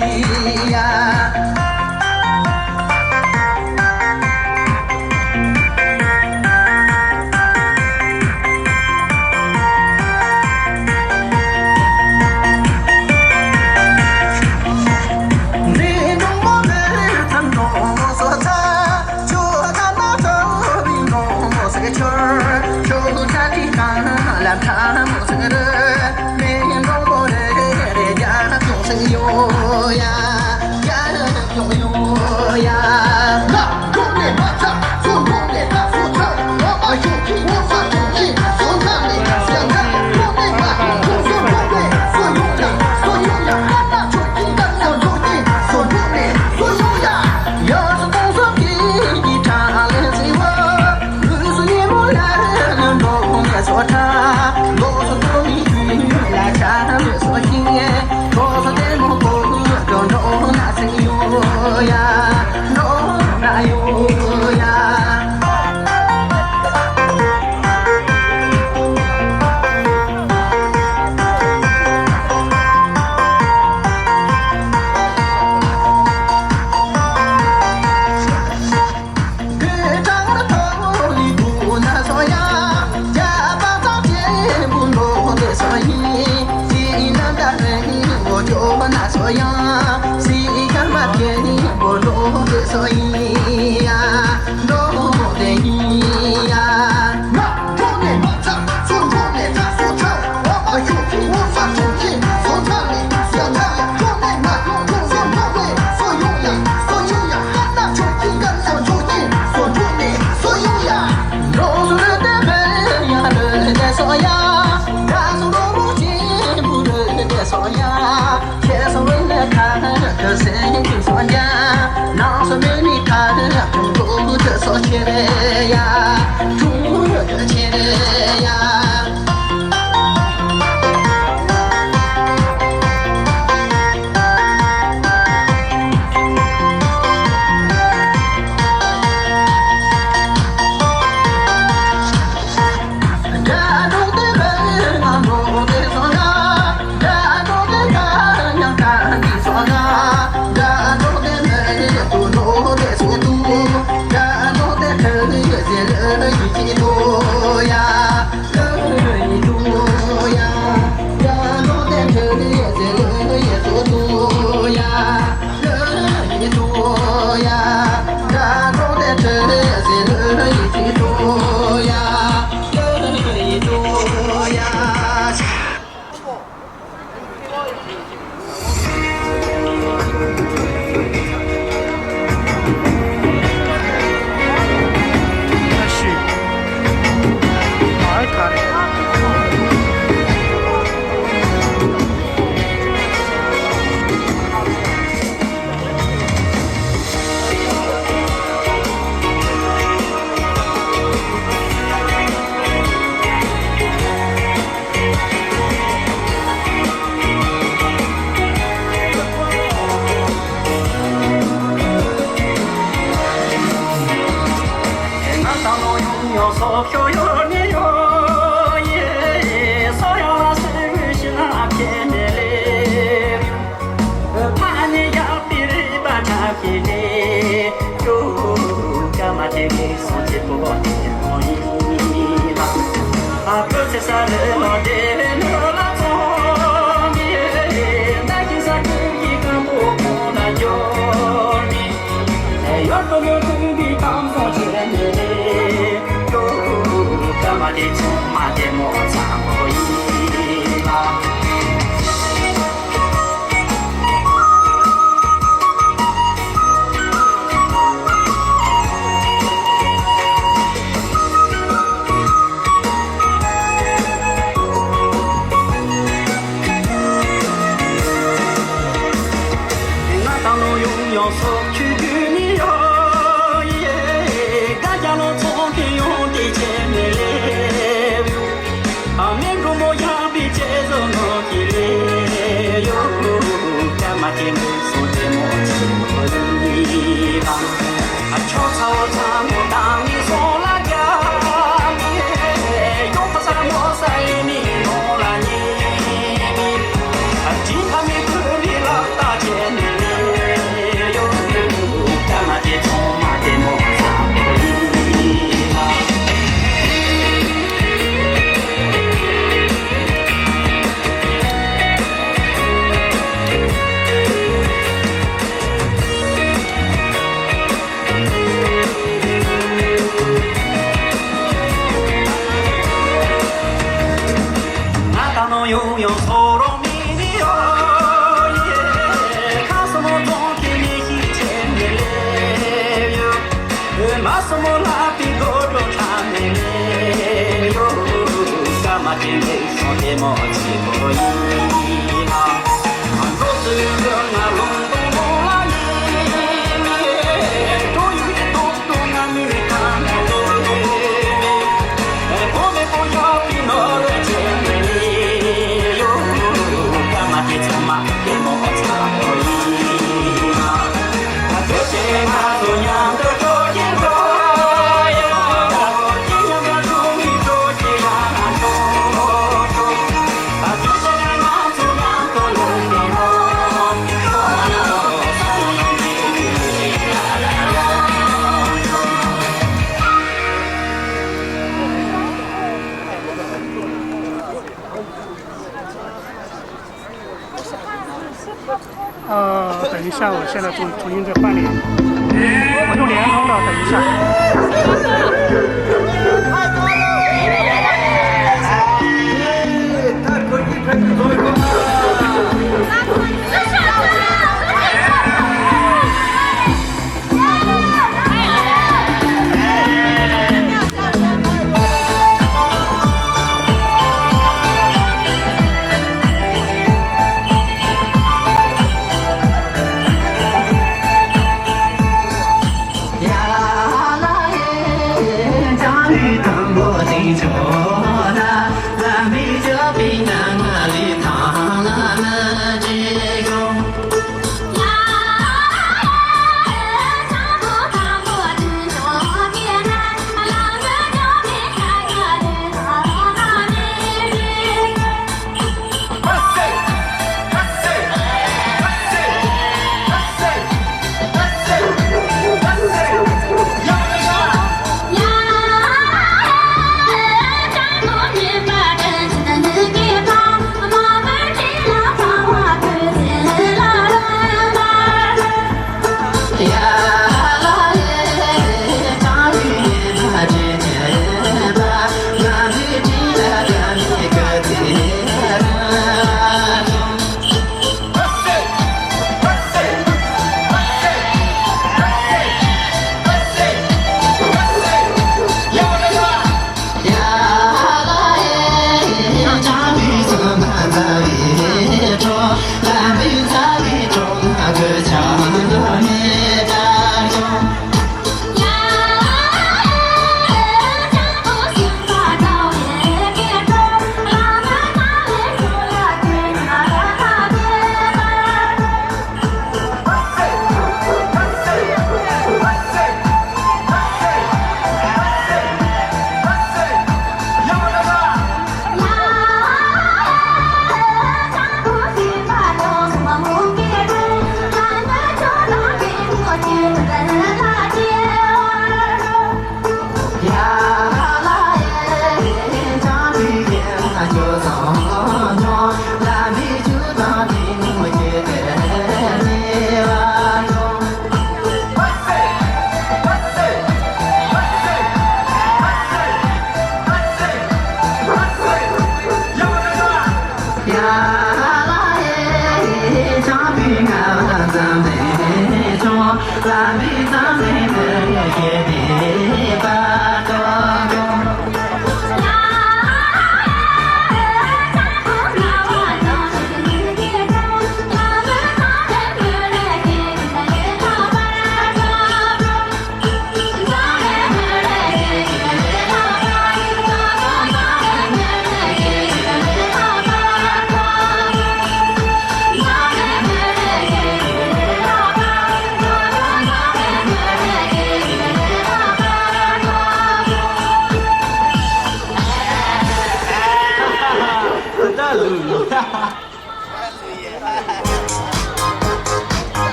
Hãy subscribe cho kênh Ghiền Mì Gõ để không bỏ lỡ 等一下，我现在重新在办理，我用联通的，等一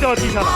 到地下了。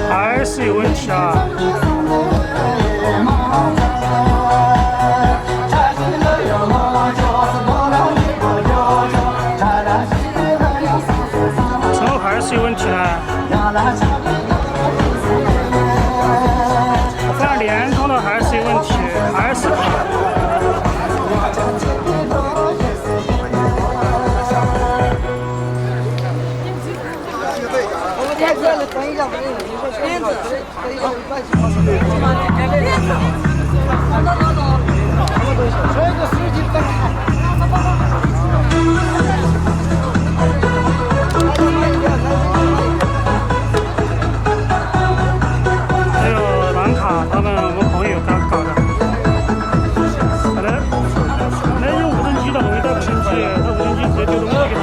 还是有问题啊！怎么还是有问题呢？我发现联通的还是有问题，还是卡。还有蓝卡，我们朋友刚搞的，那用无人机的回到无人机，他无人机直接丢东西给他，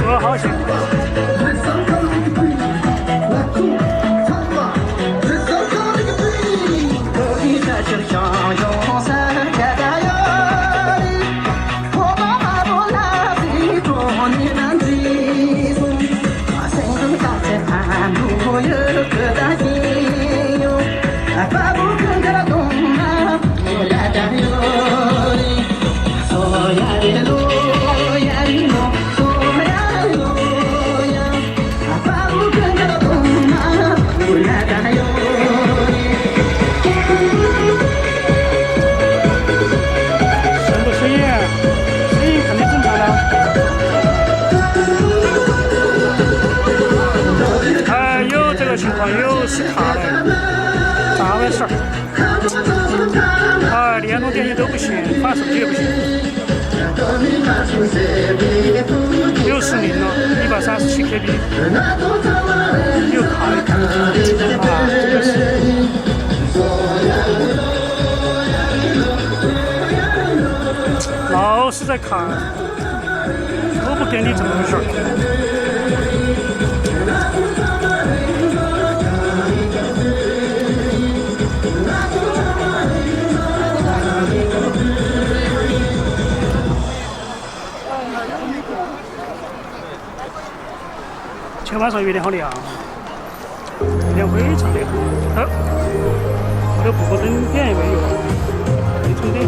我好险。的情况有是卡的，咋回事儿？联通、电信都不行，换手机也不行。60了，137 KB， 又卡一卡啊！真的是。老是在卡，都不给你怎么回事？今天晚上有点好亮，有点非常亮。这不过灯点也没有，没充电。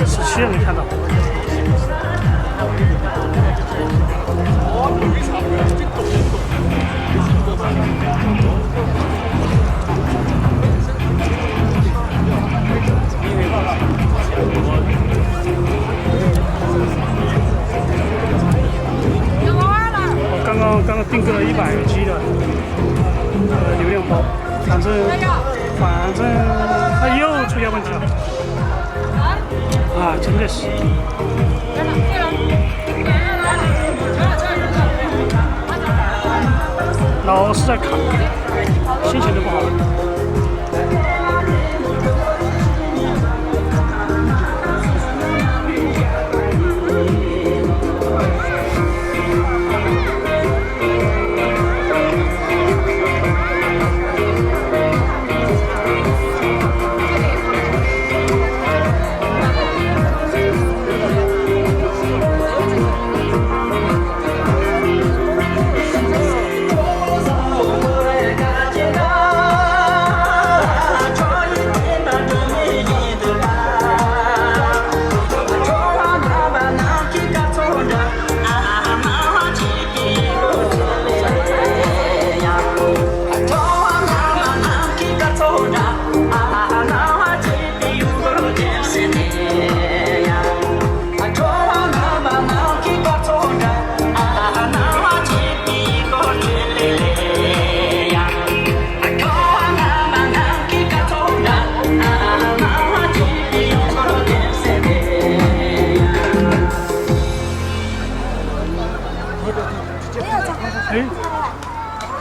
17没看到。我刚刚订购了100G 的流量包，反正它又出现问题了。真的是。老是在卡，心情都不好。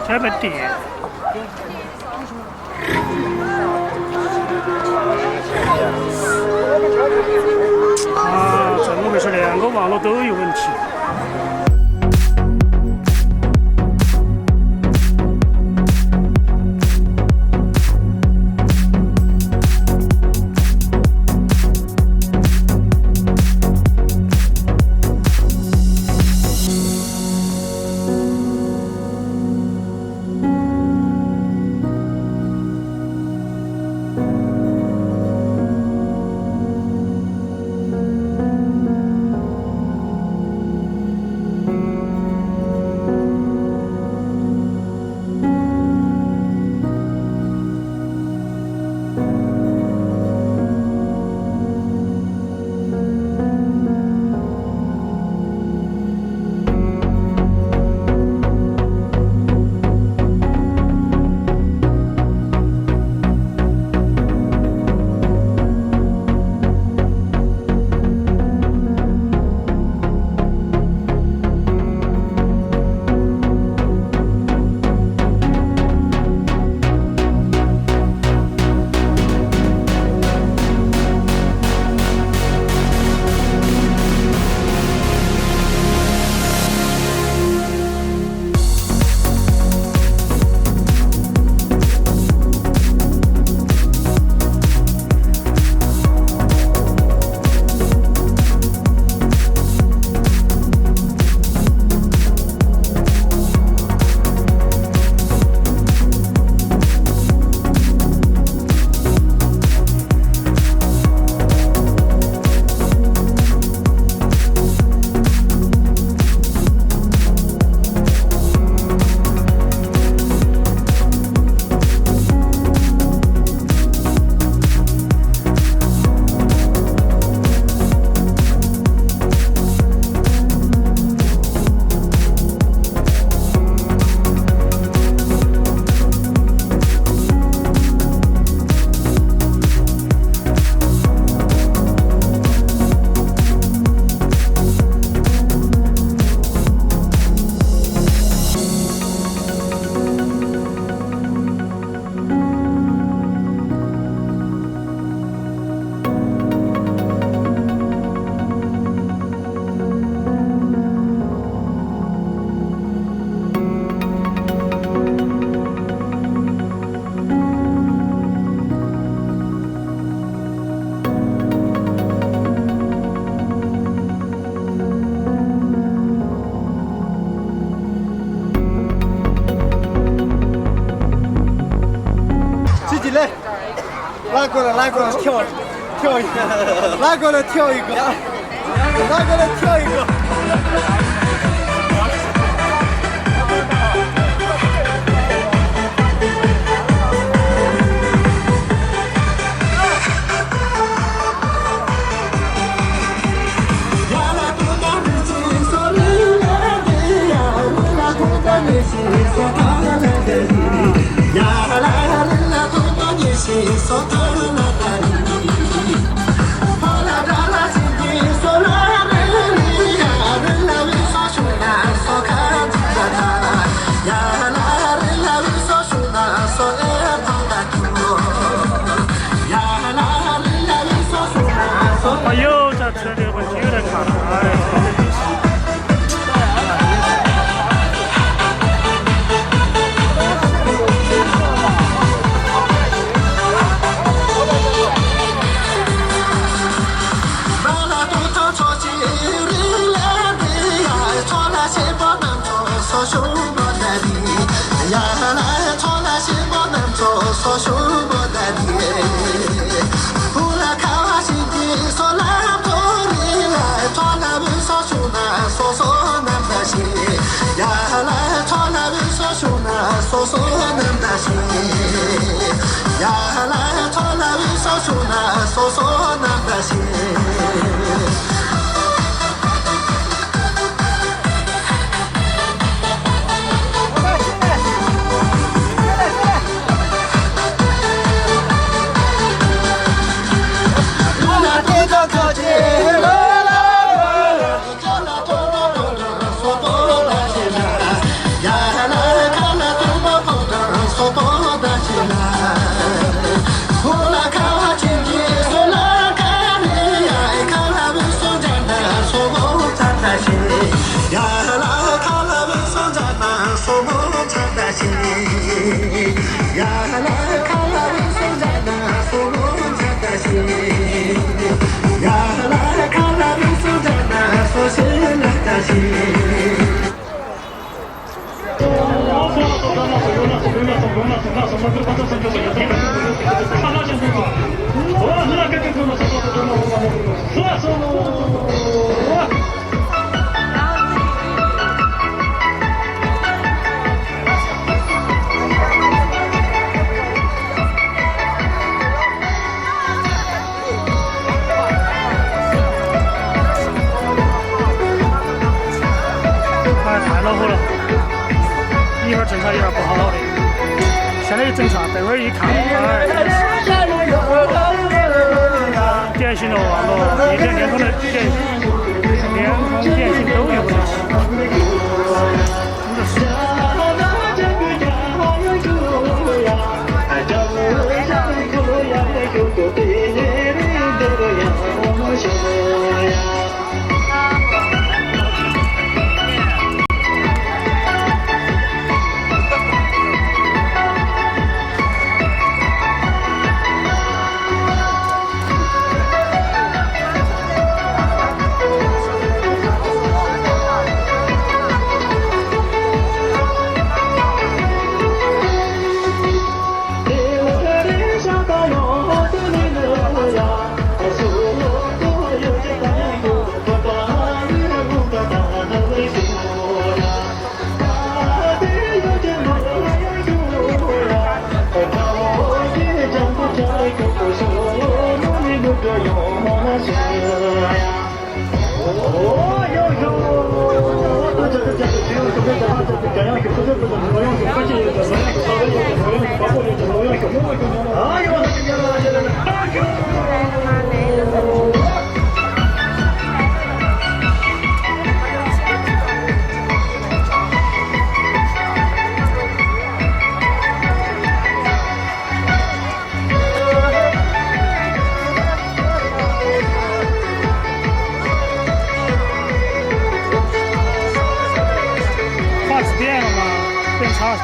这边点。怎么回事？2个网络都有问题。了，拉过来跳一个，拉过来跳一个，拉过来跳一个。哎呦，这车这个问题有点卡了，哎。太恼火了，一会儿正常，一会儿不好的。现在也正常，等会儿一看，哎，典型的网络，一点脸孔的脸孔典型都有问题。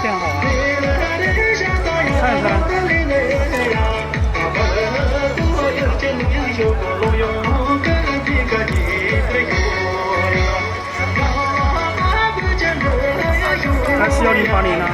变好啊！看一看。还是1080呢？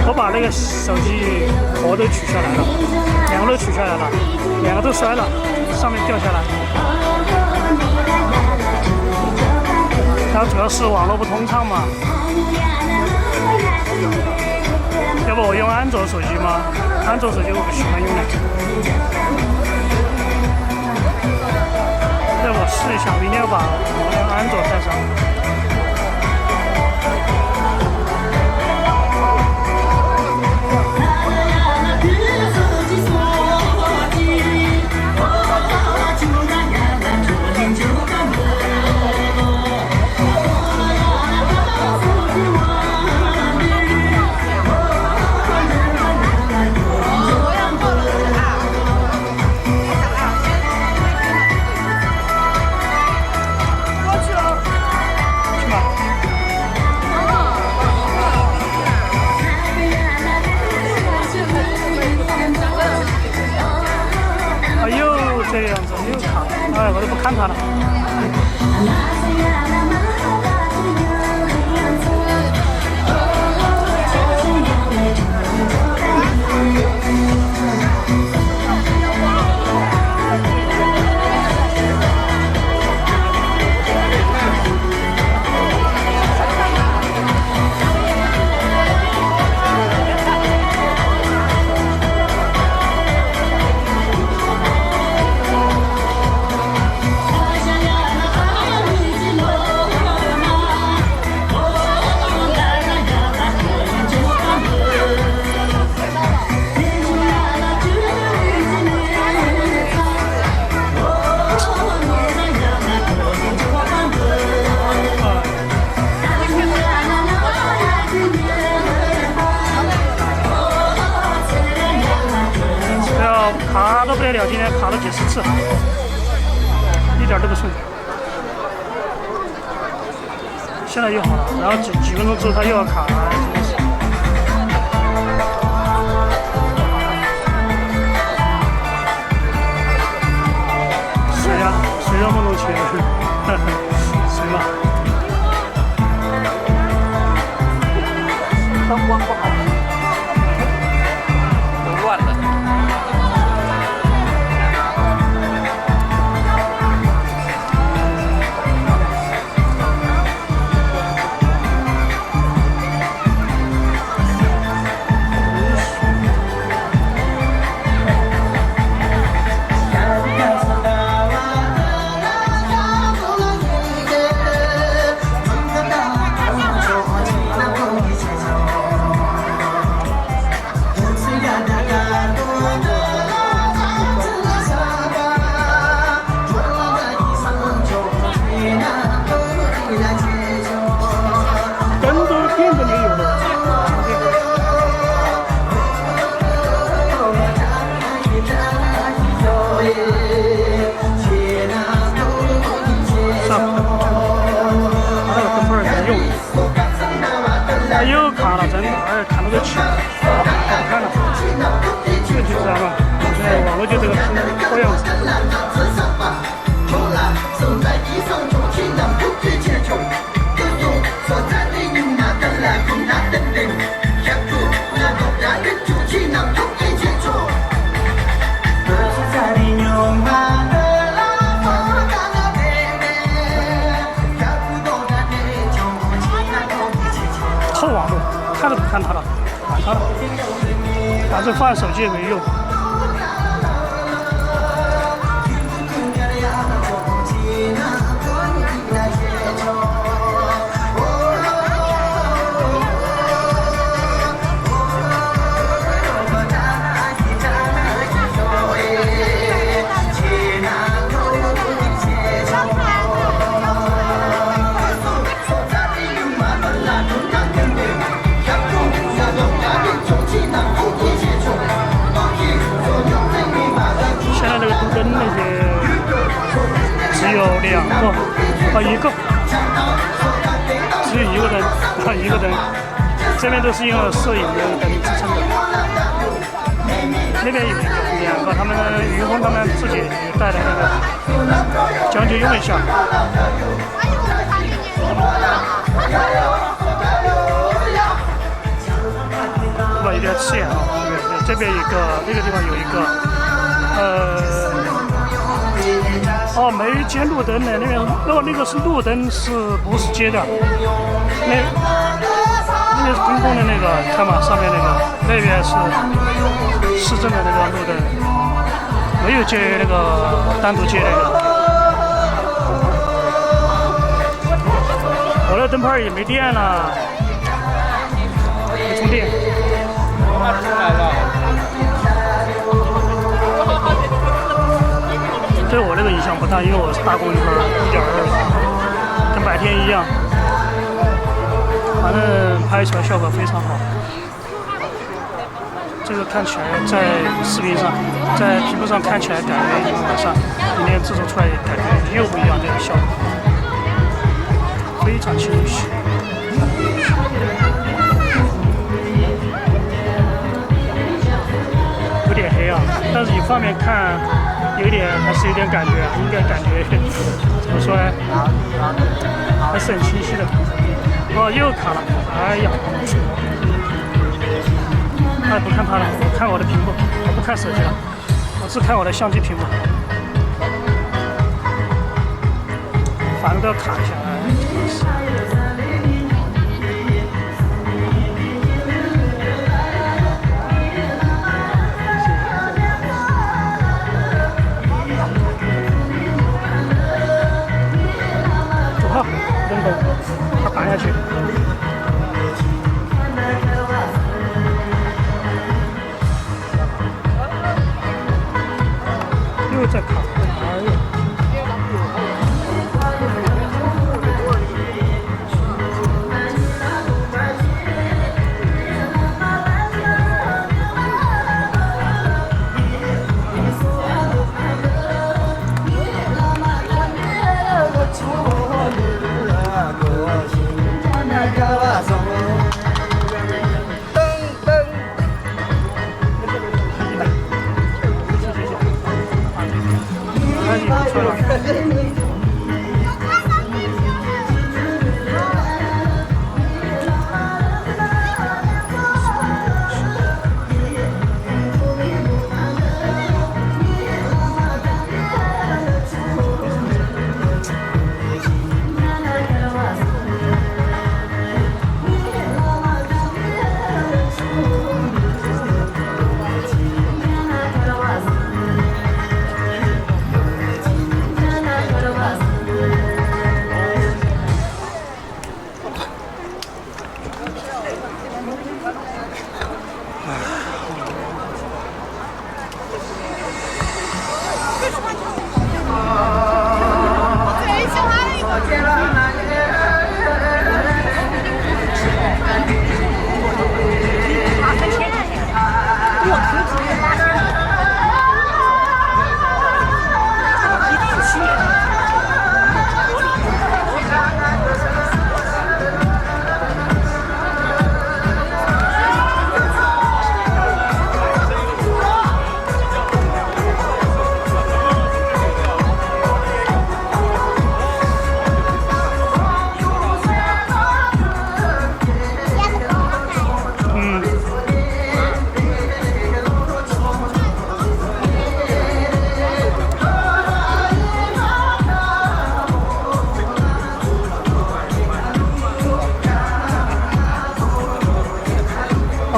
我把那个手机壳都取下来了，两个都取下来了，两个都摔了，上面掉下来。它主要是网络不通畅嘛。要不我用安卓手机吗？安卓手机我不喜欢用的。要我试一下，明天要把我的安卓带上。这个样子又卡，哎，我都不看它了。卡都不得了，今天卡了几十次，一点都不顺。现在又好了，然后几分钟之后它又要卡，真的是。谁呀？谁让梦中情人？谁嘛？灯光不好，都乱了。又卡了，真的，哎，看到都气，好不看了。这个就知道了，现在网络就这个破样子。臭网络，看都不看它了，管它了，反正放手机也没用。那些只有2个，1个，只有1个灯，1个灯，这边都是用摄影的灯支撑的。那边有2个，他们于峰他们自己带的那个，讲究用一下。点刺眼啊。这边一个，那个地方有一个，没接路灯的那边，那个是路灯，是不是接的？那边是公共的那个，看嘛，上面那个，那边是市政的那个路灯，没有接那个单独接那个。我的灯泡也没电了，没充电。对我这个影响不大，因为我是大功率分1.2，跟白天一样。反正拍出来效果非常好。这个看起来在视频上，在屏幕上看起来感觉一模一样，今天制作出来感觉又不一样，这个效果非常清晰。有点黑啊，但是一方面看有点还是有点感觉，应该感觉怎么说呢，还是很清晰的。又卡了，哎呀！不看它了，我看我的屏幕，我不看手机了，我只看我的相机屏幕。反正都要卡一下，真的是。走吧，扔狗，他打下去。又在卡，哎呦！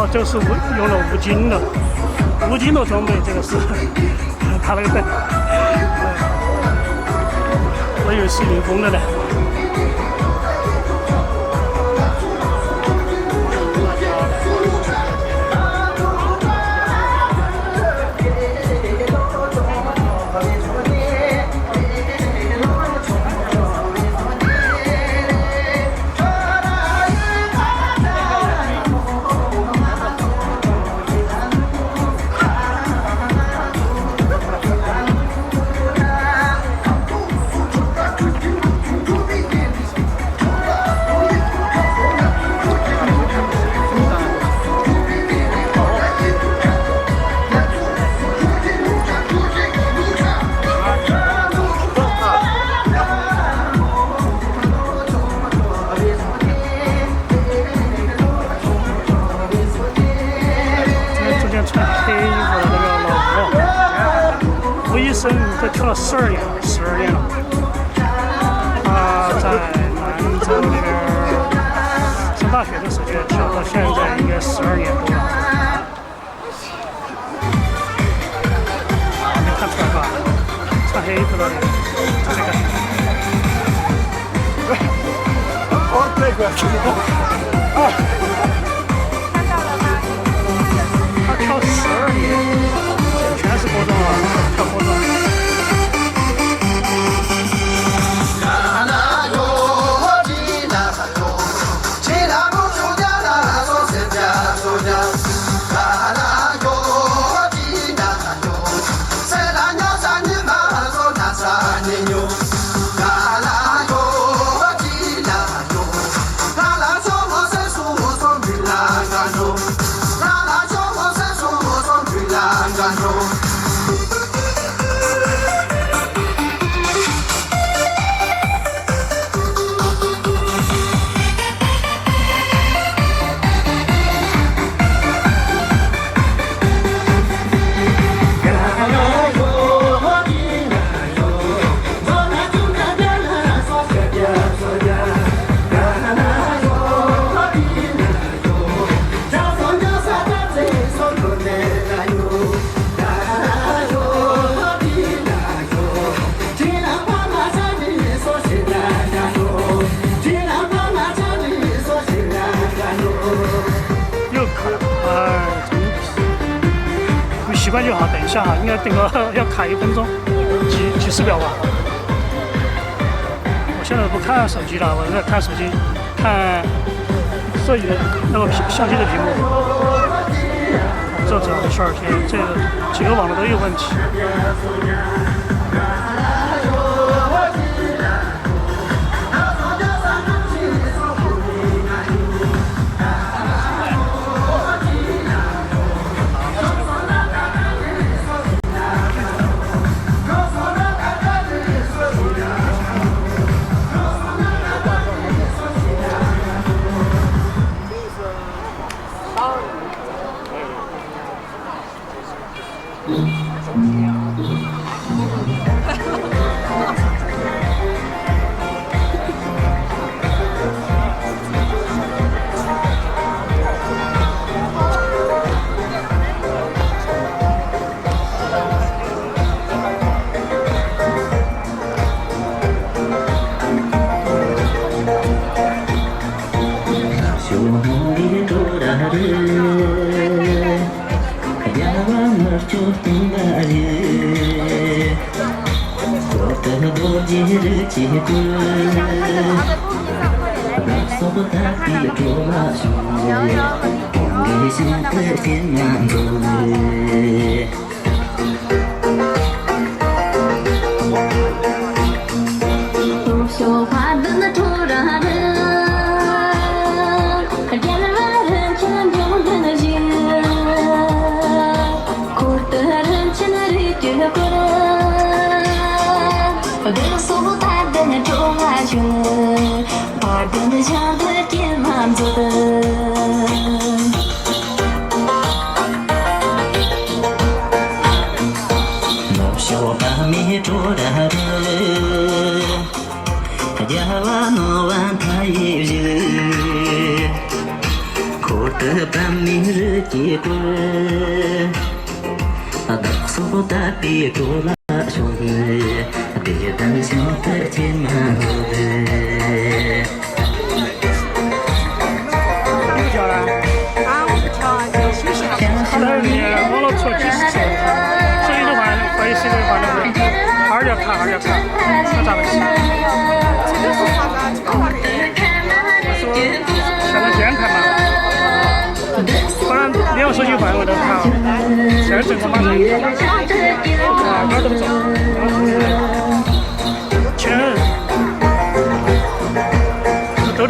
这个是用了5金的装备，这个是它那个灯，我以为是林峰的呢。黑衣服的那个老吴，吴医生都跳了12年了，12年了。他在南州那边上大学的时候就跳，到现在应该12年多了。没看出来吧？穿黑衣服的，就这个。哦，这个。啊。他跳12年，全是波动啊，跳波动。习惯就好，等一下哈，应该等个要卡1分钟，几十秒吧。我现在不看手机了，我在看手机，看摄影的那个相机的屏幕。这怎么回事？这几个网络都有问题。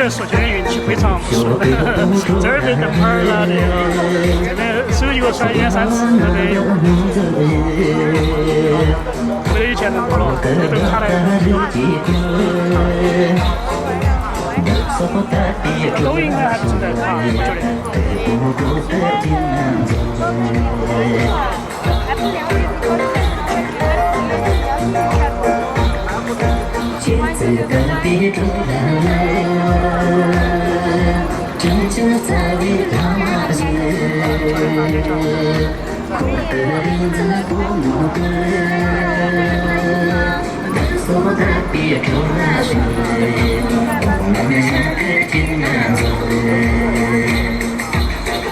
说今天运气非常不错，这儿被灯牌了的，这边手一个甩1、3次都得有，没得以前那么多了，都卡来。都应该还是在卡，我觉得。的别中人，这就在大街，过的日子不多，难说的别中人，我们两个天南走，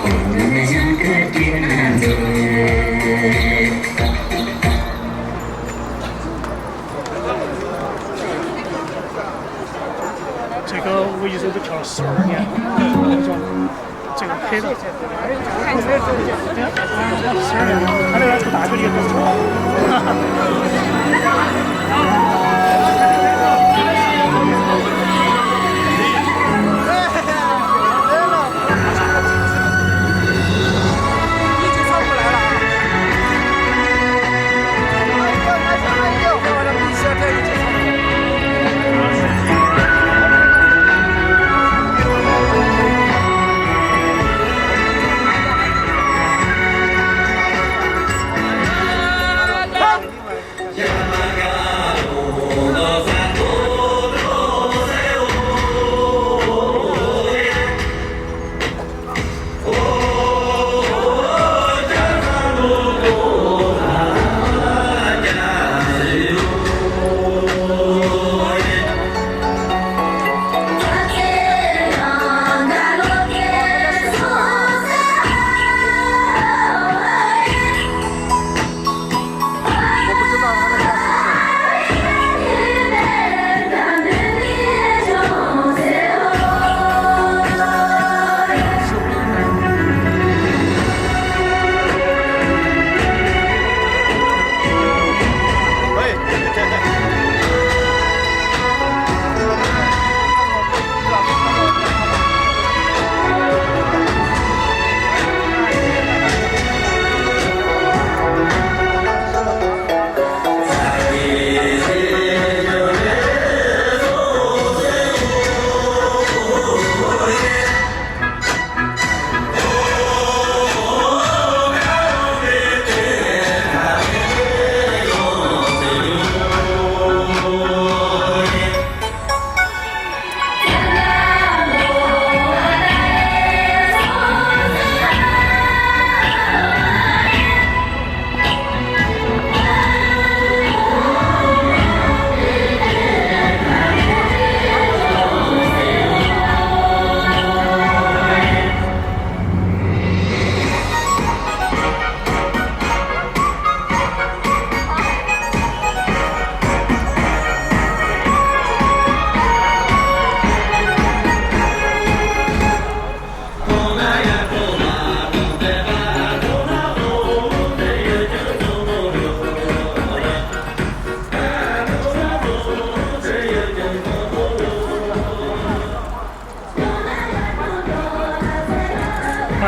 我们两个天南走。这个无意中都跳了12年，这个配的，12年，他那个从大学里头出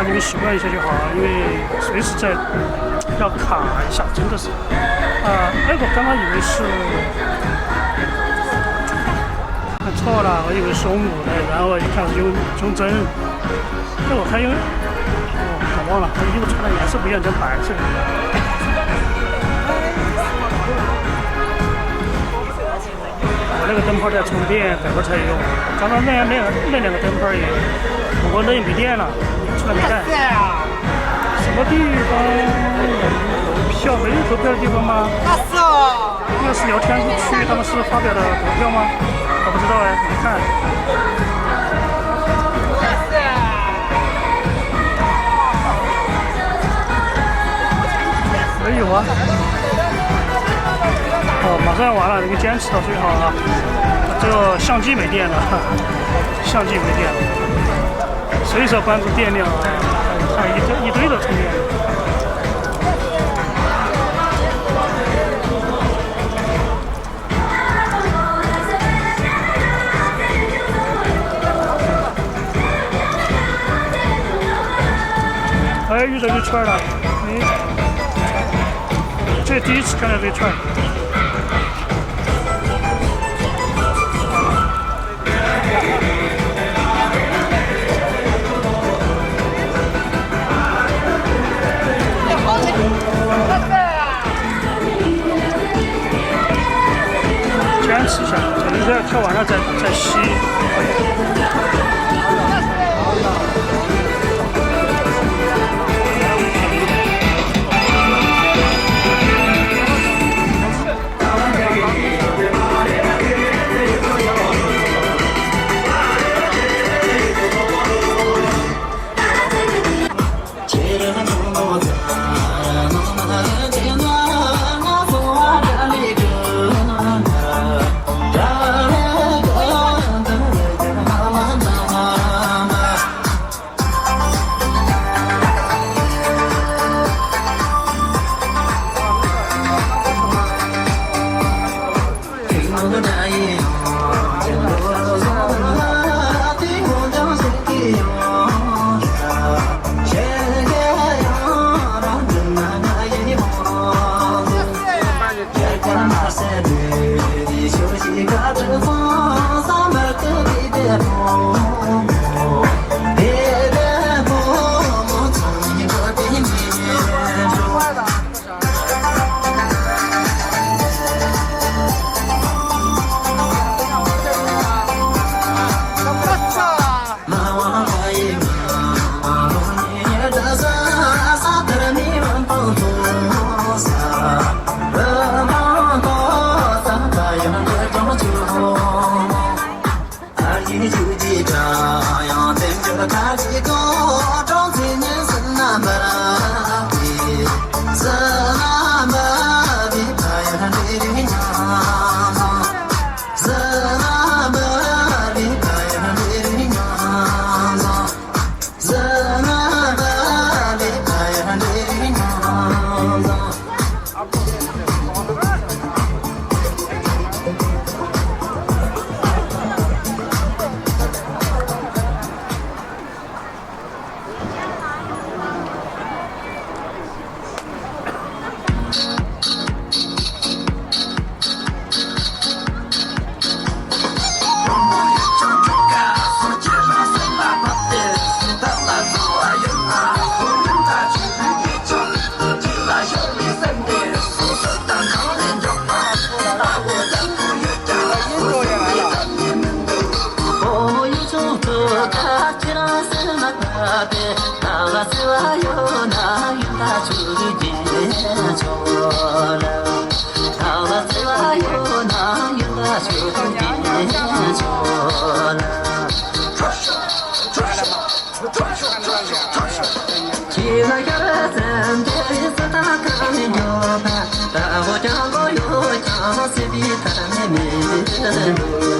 你们习惯一下就好，因为随时在要卡一下，真的是。我刚刚以为是看错了，我以为是5的，然后一看是永贞，我还以为我忘了，它衣服穿的颜色不一样，叫白色。我那个灯泡在充电，等会儿才用。刚刚那2个灯泡也，我那也没电了。出来没干？什么地方？票没有投票的地方吗？那是聊天区，他们是发表的投票吗？我不知道哎，没看。没有啊。马上要完了，你们坚持到最好啊！这个相机没电了，相机没电了。随手关注电量，看一堆的充电。遇到这串了，这第一次看到这串。坚持一下，可能在看跳完了再吸。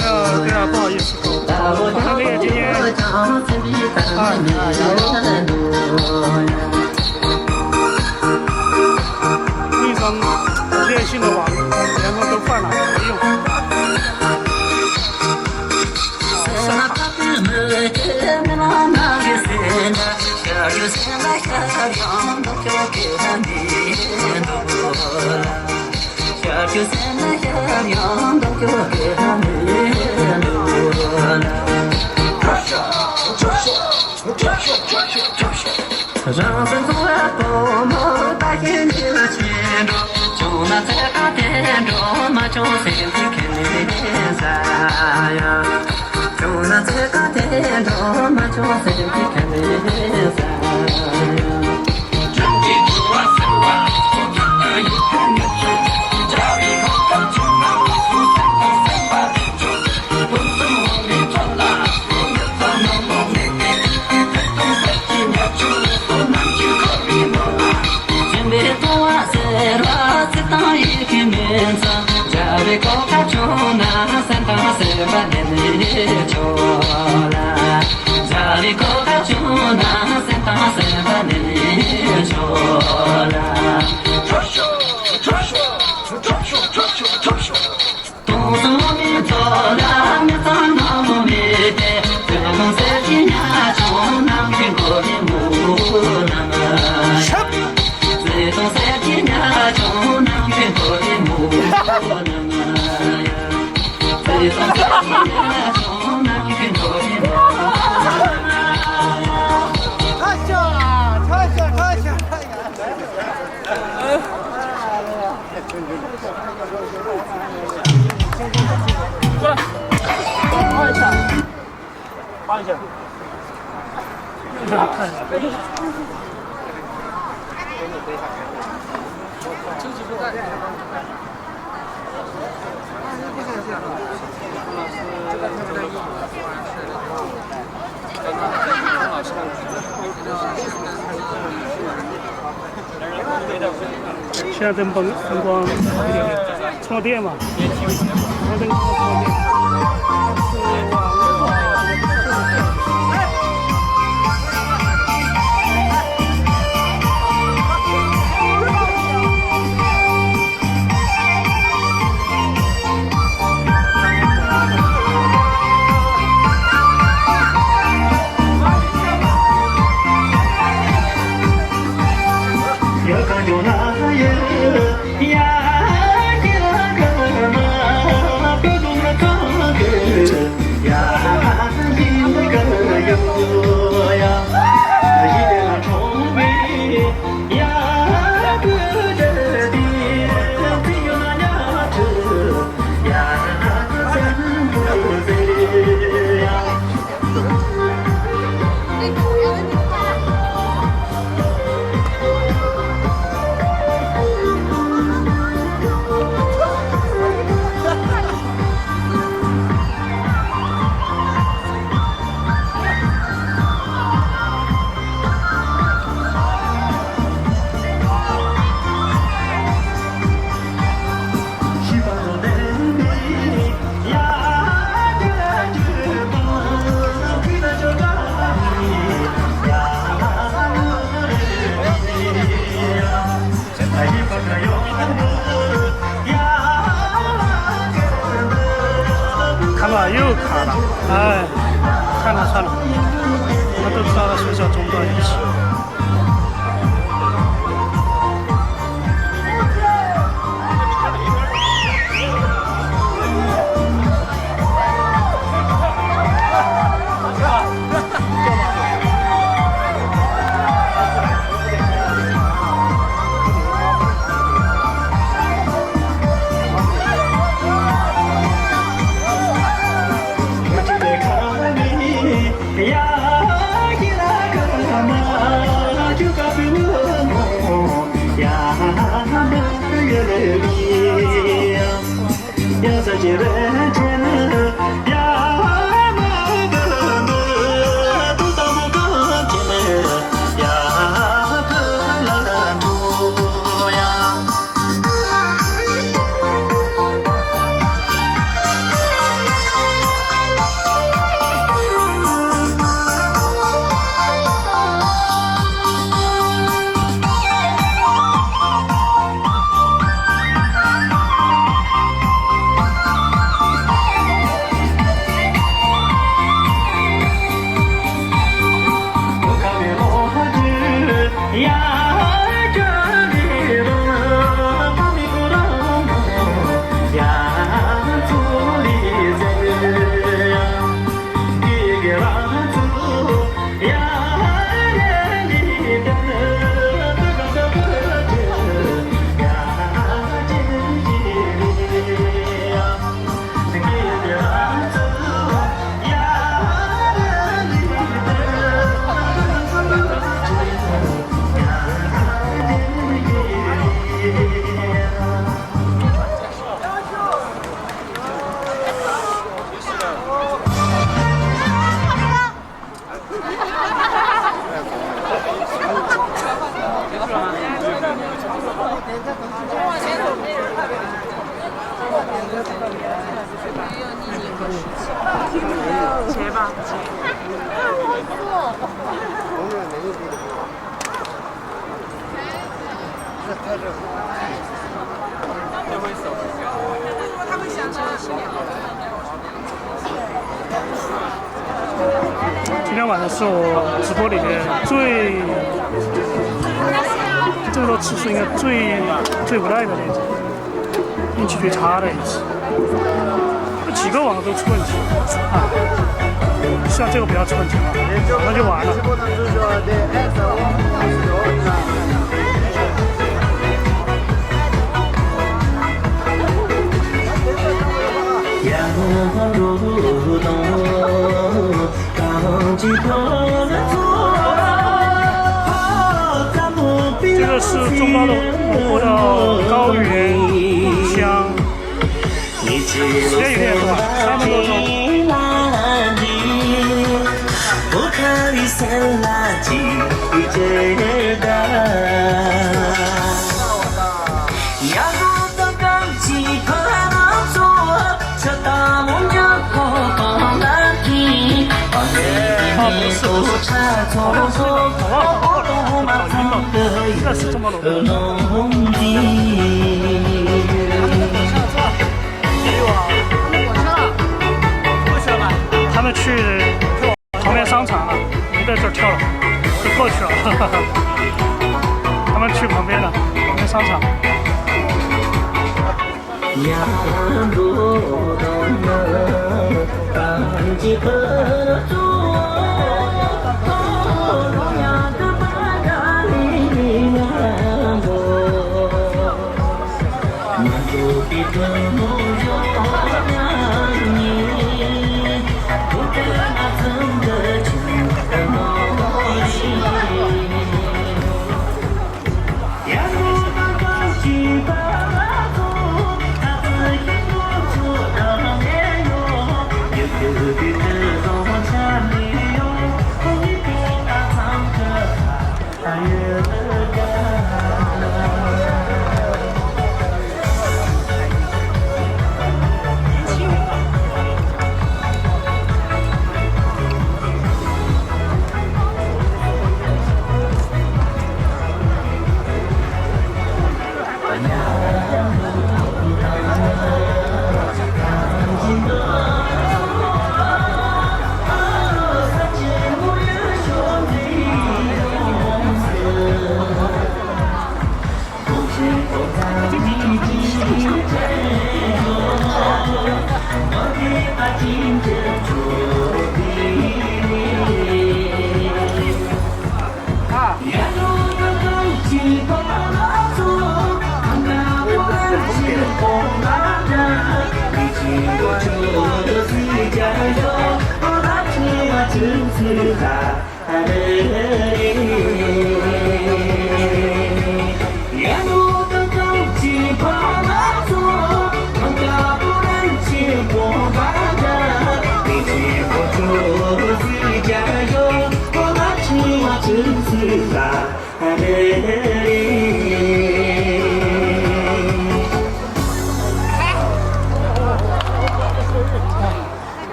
对啊，不好意思，我那个今天一张电信的网，然后都换了，没用。让生活多么大眼睛的牵着，就那在大殿中嘛就身体看啥呀？就那在大殿中嘛就身体看啥呀？真的不啊是啊，我看到一看你就叫一口干就那我不三个三八的就，我怎么没做啦？我也怎么没没，在东北几年就。Jave coca chona, Santa Seba nene chola. Jave coca chona, Santa Seba nene chola. Todos me tola, me tola mo me te. Pero con certeza chona, me gobi mo na ma. Se con certeza chona, me gobi mo na ma. 过来。放一下。现在灯光充电嘛，充电。看吧，又卡了，哎，算了，我们都知道了，学校中断一起。今天晚上是我直播里面这么多次数应该最无奈的那一次，运气最差的一次，几个网都出问题啊！希望这个不要出问题了，那就完了。路东，高个是中高的我国的高原乡，时间有点短，3分多钟。不是，好像是老晕了，应该是这么弄。他们去旁边商场了，不在这儿跳了，就过去了。他们去旁边商场。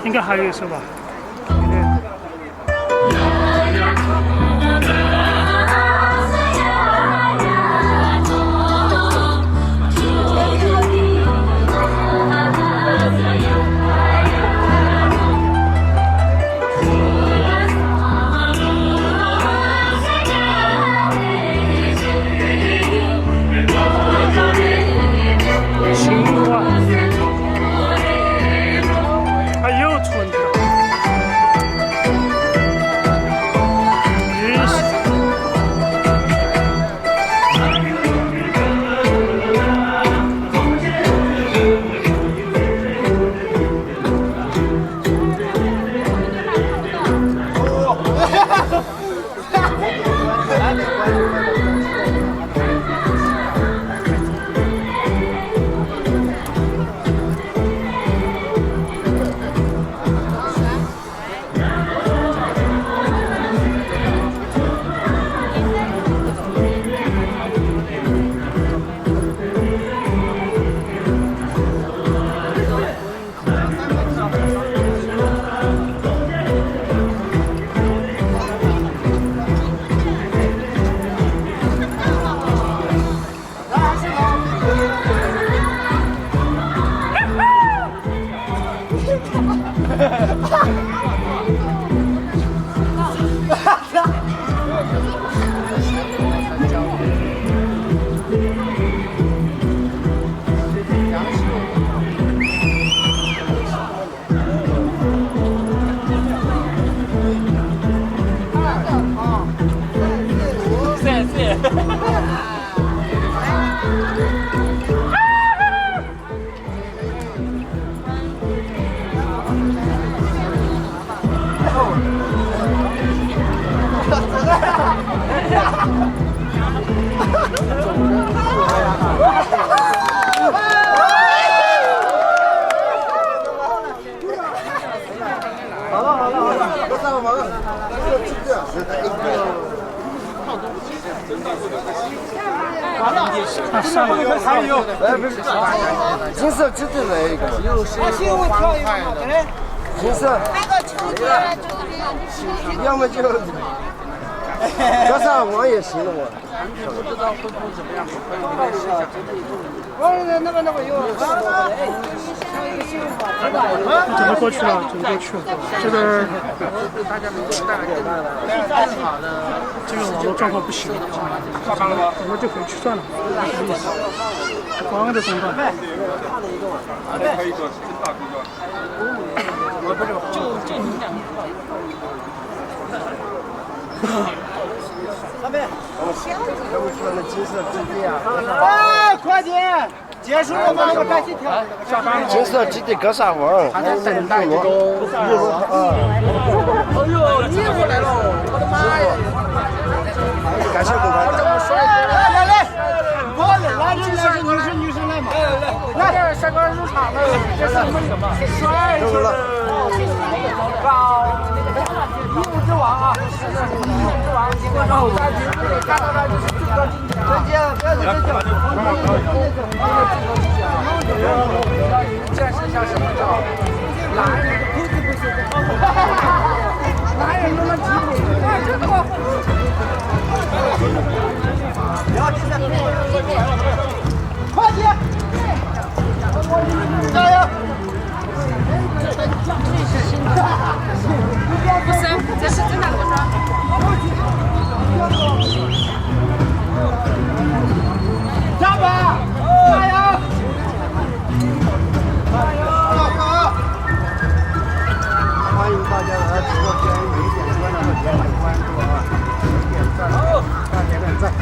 应该还有是吧？哎呦，春天！啊，上了。还有，金色指定那一个。金色。要么就。加上我也行了我。不知道会不会怎么样？准备过去了，准备过去了。这个网络状况不行，我们就回去算了，没意思。光着怎么办？就你两个。那边，要不说那金色基地啊！哎，快点！结束了吗？我赶紧跳。金色基地格萨王，还在等待这个日落啊！哎呦，你也过来了！我的妈呀！感谢公关。来，过来，来，女生来嘛！来，下个入场了，这是什么？帅气的，高，一物之王啊！看到了就是最高境界。再见，不要再见。见识一下什么叫男人的裤子不是男人用的吉普。这个快点！加油！不是，这是真的我说。加吧！加油！加油！欢迎大家来直播间每一点关注，点关注啊，点赞，点赞。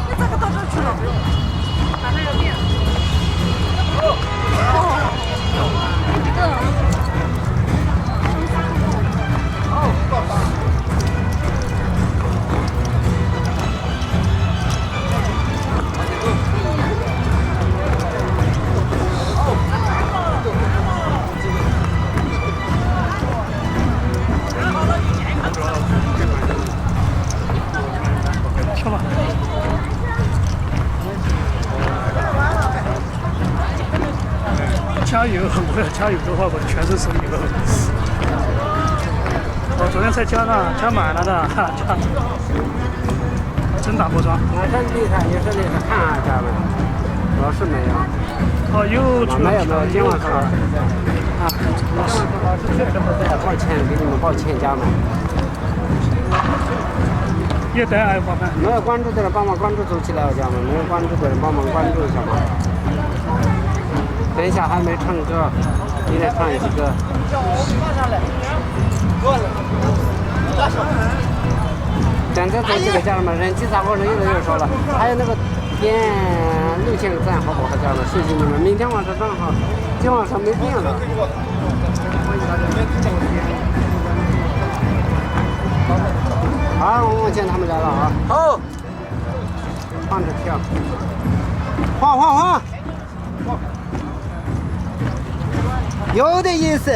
你这个到这去了？马上要变。跳吧。加油！我要加油的话，我全身是油。我昨天才加的，加满了的，加。真打过桩。我真厉害，你是厉害，看啊，家们，我是没有。哦，又出了。没有，今晚是啊，抱歉，给你们抱歉，家们。也得爱我们。没有关注的人帮忙关注走起来，家们，没有关注的人帮忙关注一下嘛。等一下还没唱歌，你得唱一首歌。现在走起来，家人们，人气咋个人越来越少了？还有那个点6000个赞，好不好，家人们？谢谢你们，明天晚上正好，今晚上没变了。好，我见他们来了啊！好，放着跳，晃，有点意思。哎，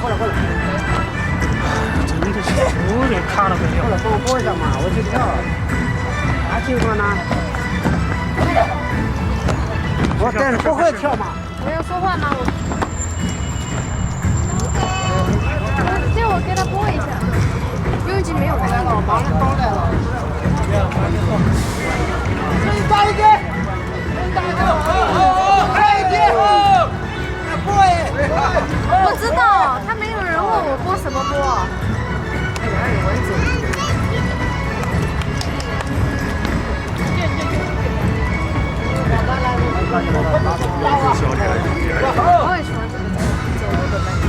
过来，真的是有点卡了没有？过来帮我拨一下嘛，我去跳。啥情况呢？我但是不会跳嘛。我要说话吗？我给他拨一下，邮局没有来了，忙着都来了。大一点，大一点，拨哎！我知道，他没有人问我拨什么拨。我也喜欢这个走路的感觉。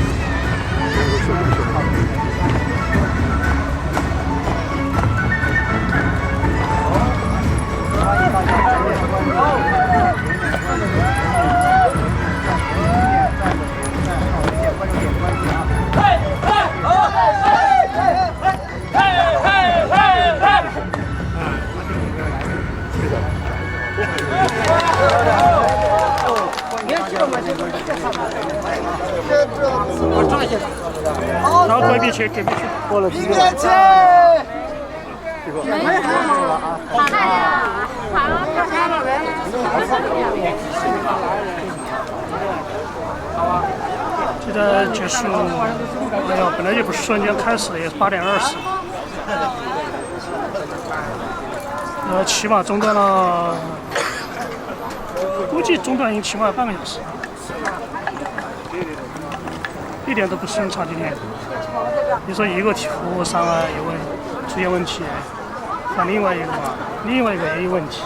好，隔壁去，隔壁去。过了几个。现在结束，哎呀，本来就不是瞬间开始的，也是8点20。起码中断了，估计中断起码半个小时，一点都不顺畅。今天，你说一个服务商啊出现问题，换另外一个也有问题。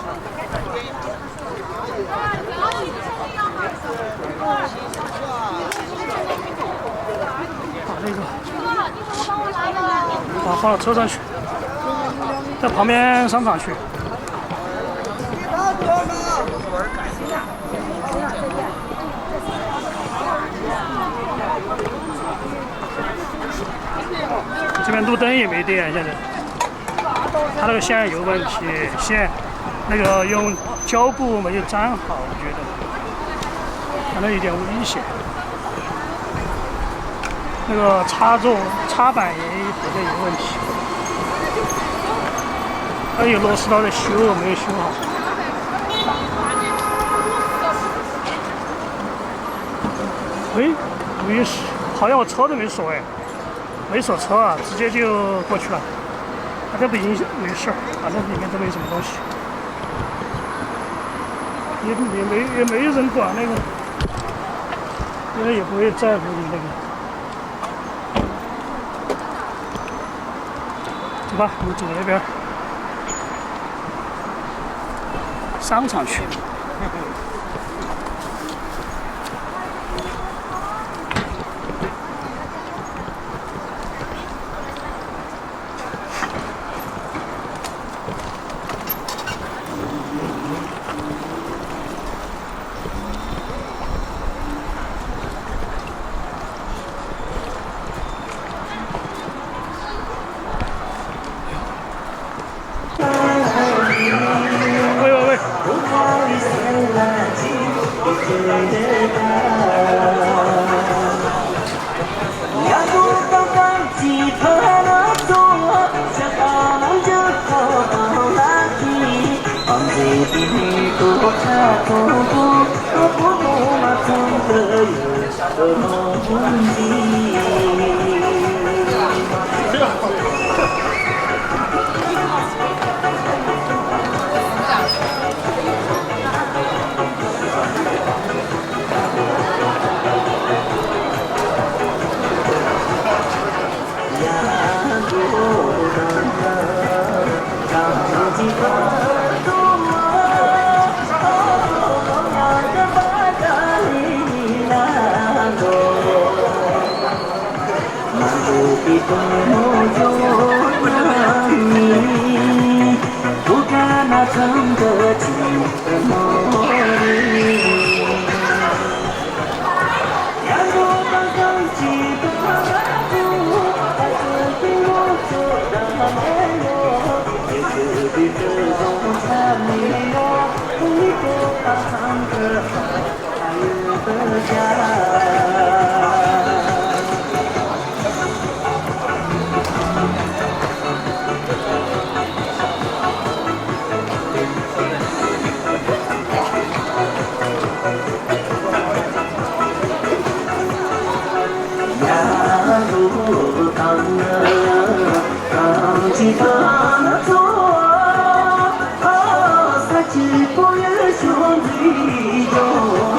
把那个放到车上去，在旁边商场去。这边路灯也没电，现在它那个线有问题，线那个用胶布没有粘好，我觉得可能有点危险。那个插板也好像有问题，还有螺丝刀在修，没有修好。哎，没事，好像我车都没锁哎，没锁车啊，直接就过去了。好像不影响，没事，反正里面都没什么东西，也没人管那个，因为也不会在乎你那个。走吧，我们走那边商场去。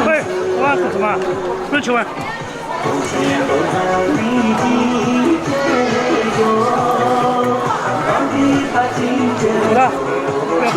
喂，我干什么？不求问。走了，不要怕。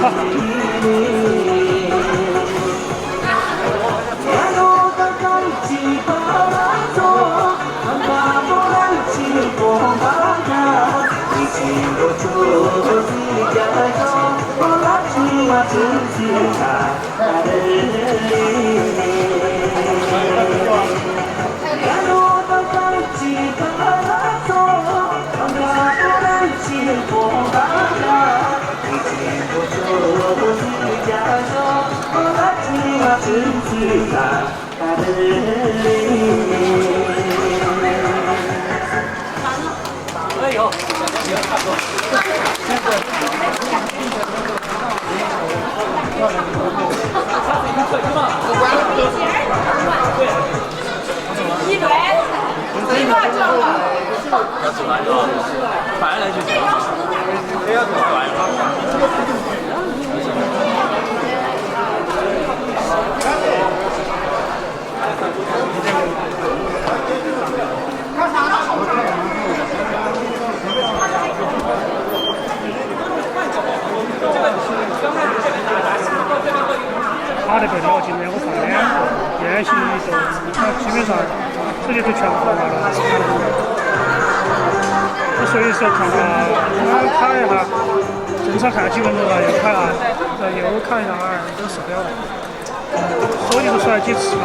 他那个料今天我看2个，宴席都他基本上这里都全部完了。所以说看看，我看一下，正常看几分钟了，又看下，又看一下都受不了了，手机都出来几次了。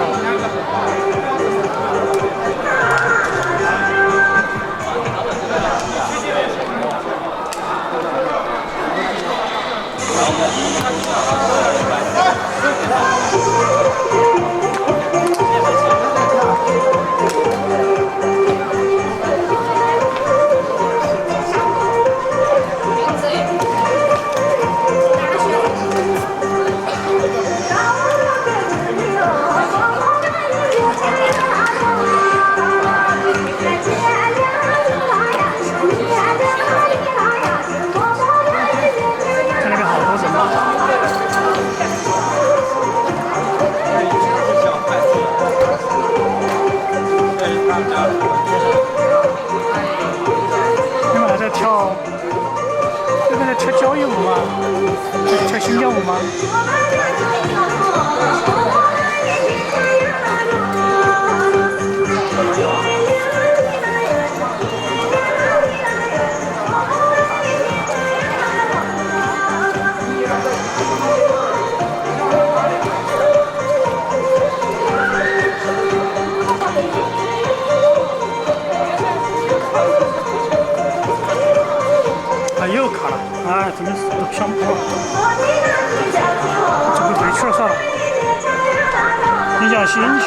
你们还在跳？这个在跳交谊舞吗？跳新疆舞吗？又卡了，哎，真的是都想不好，这个对圈算了，影响心情。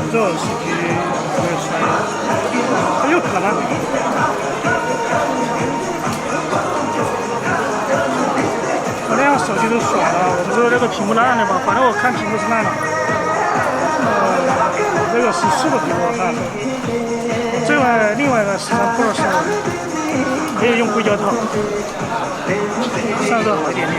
这手机没有摔，很有可能。我两个手机都甩了，我不知道这个屏幕烂了吧？反正我看屏幕是烂了。这个14的屏幕烂了。另外一个13 Pro 是也有用硅胶套，散热好一点点。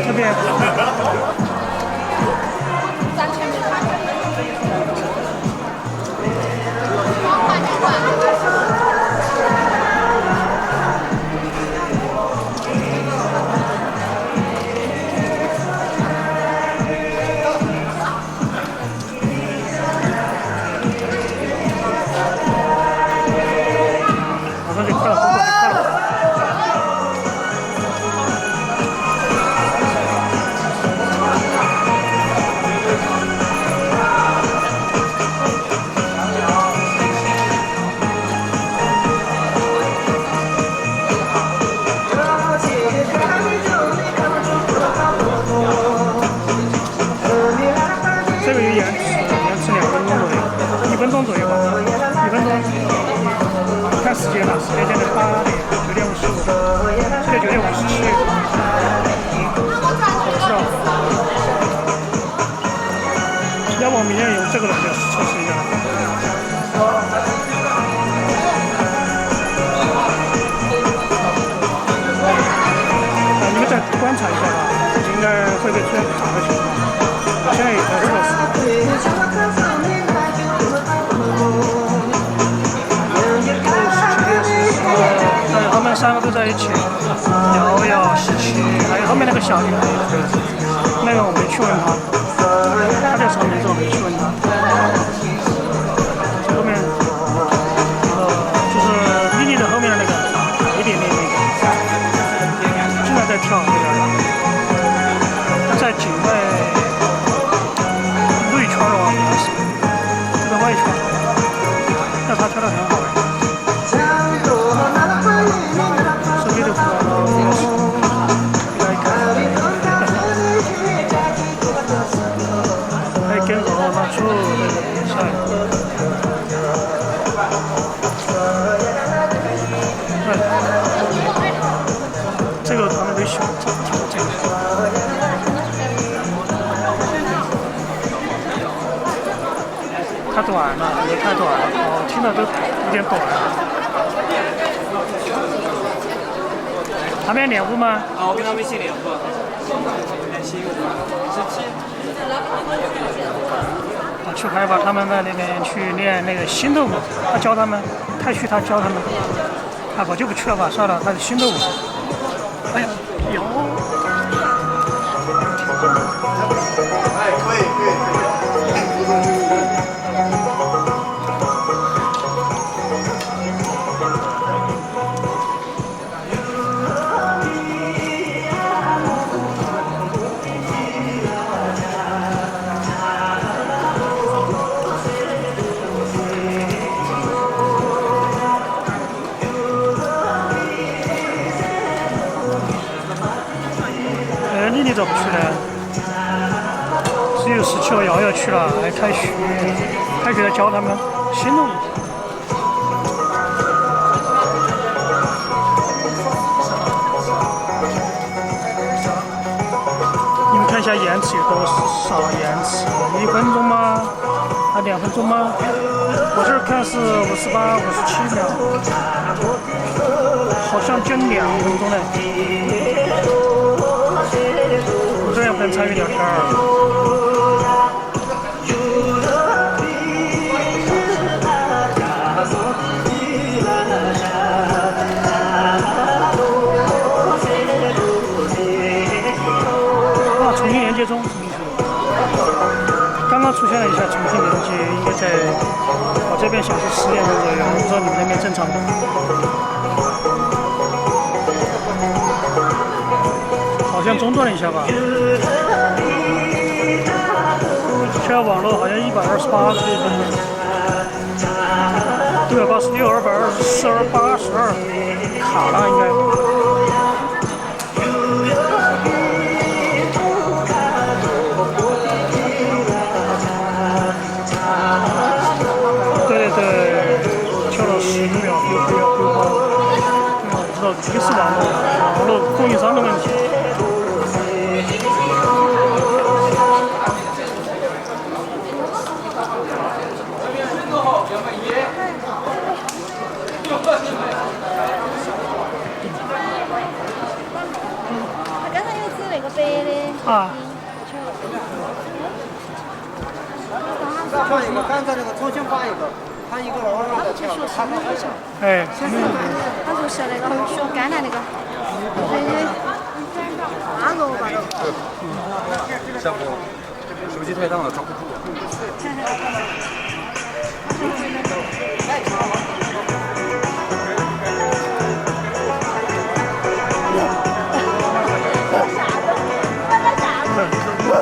这边。马上就快了，工作就快了。这个有延迟2分钟左右，1分钟左右吧，1分钟。看时间了，时间现在8点9点55分，现在9点57。我知道，要不我明天用这个软件测试一下。你们再观察一下吧，应该会出现卡的情况。现在也在测试。他们3个都在一起，夏天，那个我没去问他，他在上面之后没去问他。后面就是迷你的后面的那个一点点那个，经常在跳那个，在境外内圈的话应该是，就在外圈，但他跳得很好。手机都不知道应该是。还跟着他出下来。这个他们都喜欢跳这个。太短了，也太短了，我听的都有点短了。他们练舞吗？啊，我跟他们一起练舞，练习舞，去海拔他们在那边去练那个新的舞，他教他们，太虚他教他们，我就不去了吧，算了，他是新的舞。哎呀，有。哎，可以。你怎么去的？只有17号瑶瑶去了，还开学在教他们新的舞。你们看一下延迟有多少延迟？1分钟吗？还2分钟吗？我这儿看是58、57秒，好像就2分钟嘞。我这样不能参与聊天重新连接中，刚刚出现了一下重新连接，应该在我这边显示10点钟左右，我不知道你们那边正常吗？好像中断了一下吧。现在网络好像128这边，186、224、282卡了应该。对，跳了15秒，又爆了。我不知道这个是网络供应商的问题。刚才有只那个白的。啊。再换一个，刚才那个重新换一个，他一个老二的跳，他不好笑。哎。他说是那个学橄榄那个，那个吧都。下播，手机太大了，抓不住。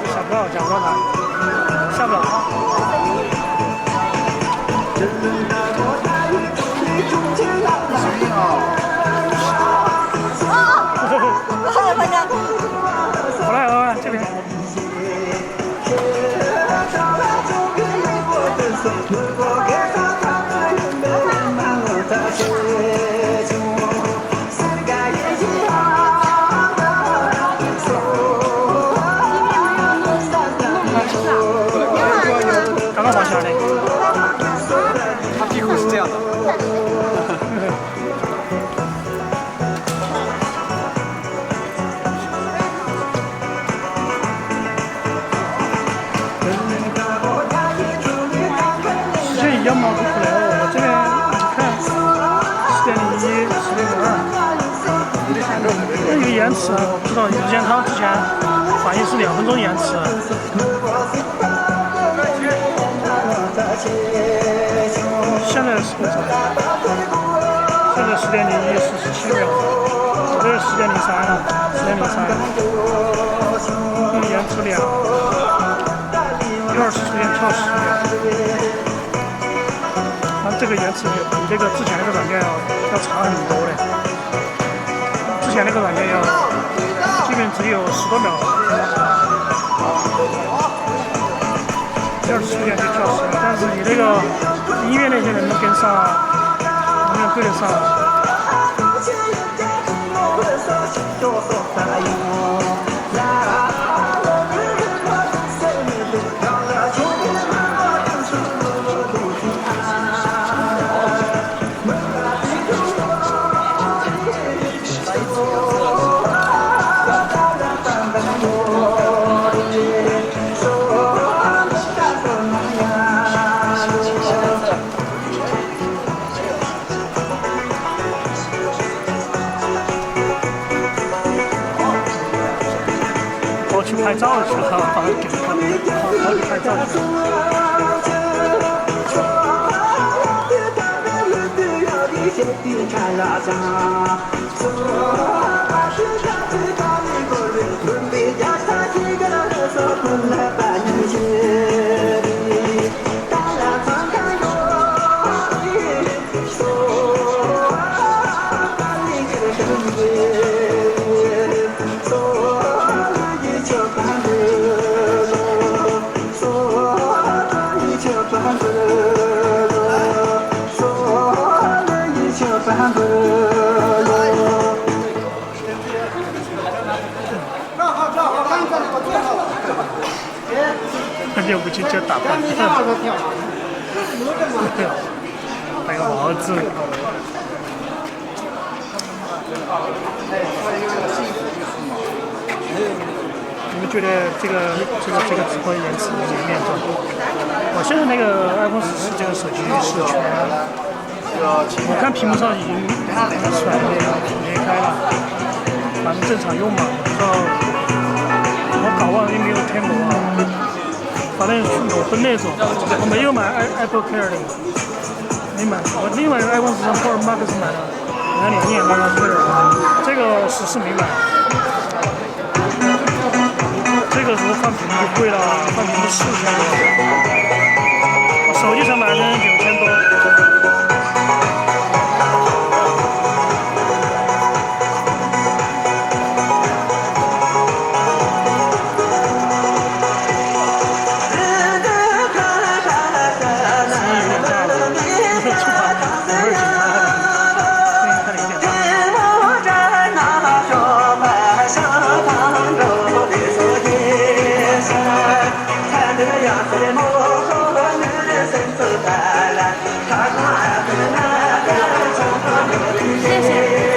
下不了哪？下不了啊！声音啊！我来，这边。刚刚放下来的。他屁股是这样的。时间一样嘛，不出来了。我这边看10:01、10:02。那有延延迟，我不知道日健康之前反应是2分钟延迟。现在是多少？现在10点01:47秒，这个10点03了，10点03，延迟2，一会儿是出现跳时。但这个延迟比这个之前那个软件要长很多嘞，之前那个软件要基本只有10多秒，一会儿出现就跳时，但是你这个音乐那些人能跟上，能对得上。我去拍照去了，把它给他，好去拍照去了。要不就叫打扮，戴个帽子。你们觉得这个直播延迟严重？我现在那个 iPhone 14这个手机是全，我看屏幕上已经出来裂开了，反正正常用嘛，不知道我搞忘了有没有贴膜啊。反正裸奔那种，我没有买 Apple Care 的，没买。我另外一个 iPhone 13 Pro Max 买的，2年刚刚退了。这个14没买，这个时候换屏就贵了，换屏4000多，我手机上买的9000多。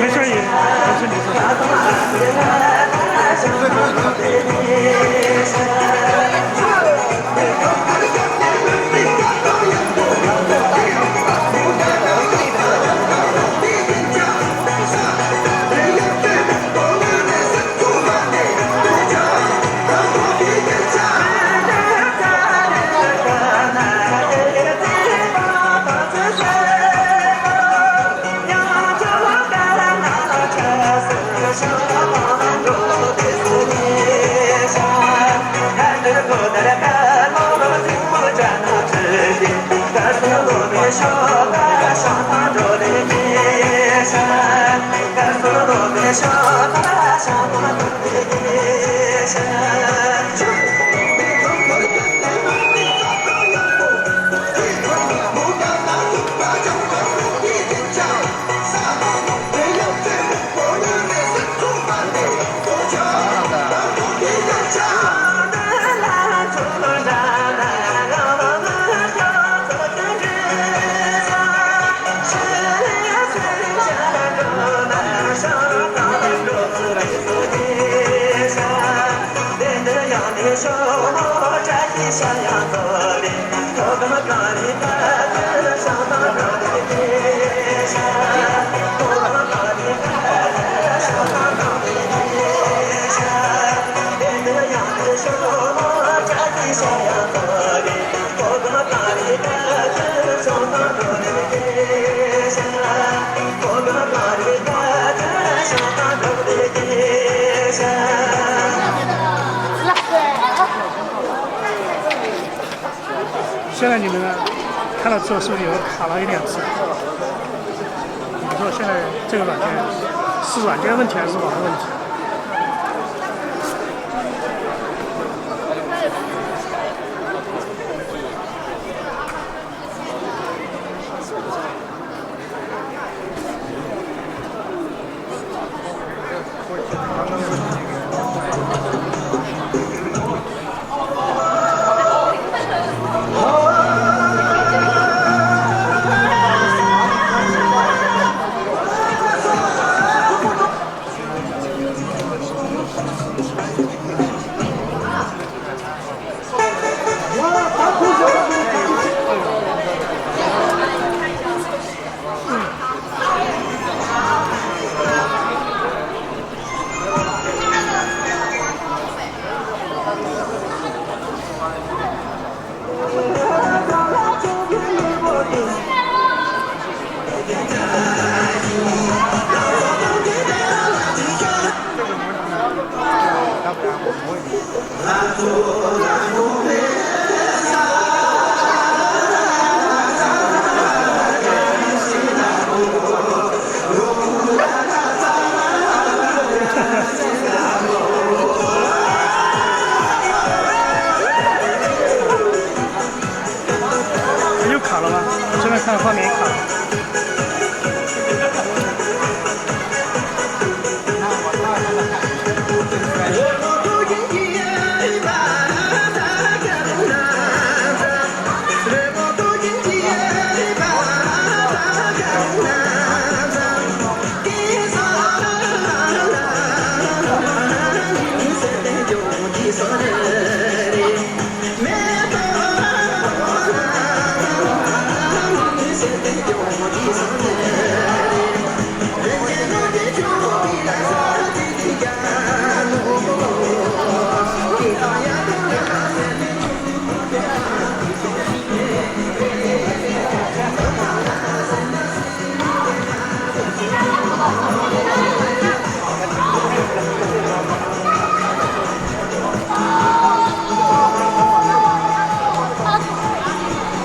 没事也，没事你现在你们看到之后是不是有卡了一两次？你说现在这个软件是软件问题还是网络问题？又卡了吗？我这边看画面卡了。